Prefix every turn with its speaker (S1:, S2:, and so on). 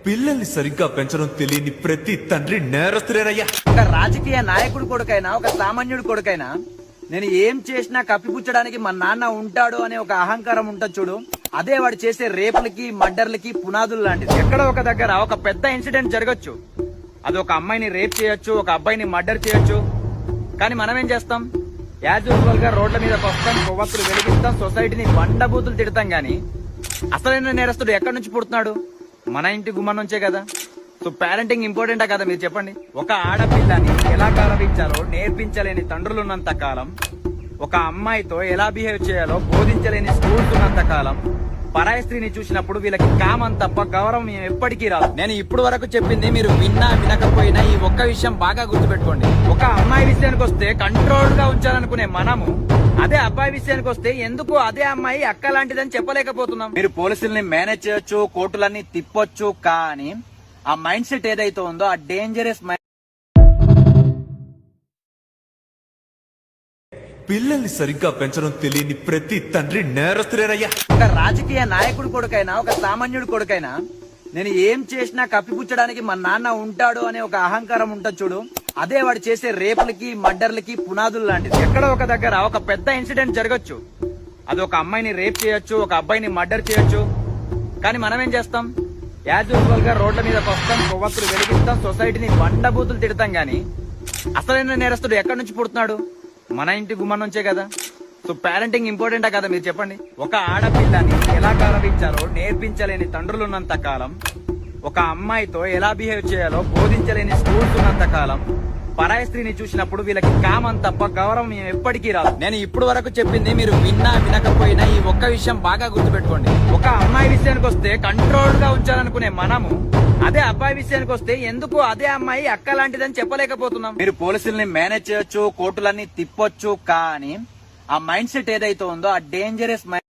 S1: పిల్లల్ని సరిగ్గా పెంచడం తెలియని ప్రతి తండ్రి నేరస్తులేనయ్యా.
S2: ఒక రాజకీయ నాయకుడు కొడుకైనా ఒక సామాన్యుడు కొడుకైనా నేను ఏం చేసినా కప్పిపుచ్చడానికి మా నాన్న ఉంటాడు అనే ఒక అహంకారం ఉంటుంది చూడు, అదే వాడు చేసే రేపులకి మర్డర్లకి పునాదులు లాంటిది. ఎక్కడో ఒక దగ్గర ఒక పెద్ద ఇన్సిడెంట్ జరగచ్చు, అది ఒక అమ్మాయిని రేప్ చేయొచ్చు, ఒక అబ్బాయిని మర్డర్ చేయొచ్చు. కానీ మనం ఏం చేస్తాం? యాజ్ యూజువల్ గా రోడ్ల మీదకి వస్తాం, కొవ్వొత్తులు వెలిగిస్తాం, సొసైటీని బండబూతులు తిడతాం. గానీ అసలైన నేరస్తుడు ఎక్కడి నుంచి పుడుతున్నాడు? మన ఇంటి గుమ్మం నుంచే కదా. సో పేరెంటింగ్ ఇంపార్టెంటా కదా మీరు చెప్పండి. ఒక ఆడపిల్లని ఎలా గౌరవించాలో నేర్పించలేని తండ్రులున్నంత కాలం, ఒక అమ్మాయితో ఎలా బిహేవ్ చేయాలో బోధించలేని స్కూల్స్ ఉన్నంత కాలం, పరాయి స్త్రీని చూసినప్పుడు వీళ్ళకి కామం తప్ప గౌరవం ఎప్పటికీ రాదు. నేను ఇప్పుడు వరకు చెప్పింది మీరు విన్నా వినకపోయినా ఈ ఒక్క విషయం బాగా గుర్తుపెట్టుకోండి. ఒక అమ్మాయి విషయానికి వస్తే కంట్రోల్ గా ఉంచాలనుకునే మనము అదే అబ్బాయి విషయానికి వస్తే ఎందుకు అదే అమ్మాయి అక్క లాంటిదని చెప్పలేకపోతున్నాం. మీరు పోలీసుల్ని మేనేజ్ చేయొచ్చు, కోర్టులన్నీ తిప్పొచ్చు, కానీ ఆ మైండ్ సెట్ ఏదైతే ఉందో ఆ డేంజరస్ మైండ్.
S1: పిల్లల్ని సరిగ్గా పెంచడం తెలియని ప్రతి తండ్రి నేరస్తులేనయ్యా.
S2: ఒక రాజకీయ నాయకుడు కొడుకైనా ఒక సామాన్యుడు కొడుకైనా నేను ఏం చేసినా కప్పిపుచ్చడానికి మా నాన్న ఉంటాడు అనే ఒక అహంకారం ఉంటుంది చూడు, అదే వాడు చేసే రేపులకి మర్డర్లకి పునాదులు లాంటిది. ఎక్కడో ఒక దగ్గర ఒక పెద్ద ఇన్సిడెంట్ జరగచ్చు, అది ఒక అమ్మాయిని రేప్ చేయొచ్చు, ఒక అబ్బాయిని మర్డర్ చేయొచ్చు. కానీ మనం ఏం చేస్తాం? యాజ్ యూజువల్ గా రోడ్ల మీదకి వస్తాం, కొవ్వొత్తులు వెలిగిస్తాం, సొసైటీని బండబూతులు తిడతాం. గానీ అసలైన నేరస్తుడు ఎక్కడి నుంచి పుడుతున్నాడు? మన ఇంటి గుమ్మం నుంచే కదా. సో పేరెంటింగ్ ఇంపార్టెంటా కదా మీరు చెప్పండి. ఒక ఆడపిల్లని ఎలా గౌరవించాలో నేర్పించలేని తండ్రులున్నంత కాలం, ఒక అమ్మాయితో ఎలా బిహేవ్ చేయాలో బోధించలేని స్కూల్స్ ఉన్నంత కాలం, పరాయి స్త్రీని చూసినప్పుడు వీళ్ళకి కామం తప్ప గౌరవం ఎప్పటికీ రాదు. నేను ఇప్పుడు వరకు చెప్పింది మీరు విన్నా వినకపోయినా ఈ ఒక్క విషయం బాగా గుర్తుపెట్టుకోండి. ఒక అమ్మాయి విషయానికి వస్తే కంట్రోల్ గా ఉంచాలనుకునే మనము అదే అబ్బాయి విషయానికి వస్తే ఎందుకు అదే అమ్మాయి అక్క లాంటిదని చెప్పలేకపోతున్నాం. మీరు పోలీసుల్ని మేనేజ్ చేయొచ్చు, కోర్టులన్నీ తిప్పొచ్చు, కానీ ఆ మైండ్ సెట్ ఏదైతే ఉందో ఆ డేంజరస్ మైండ్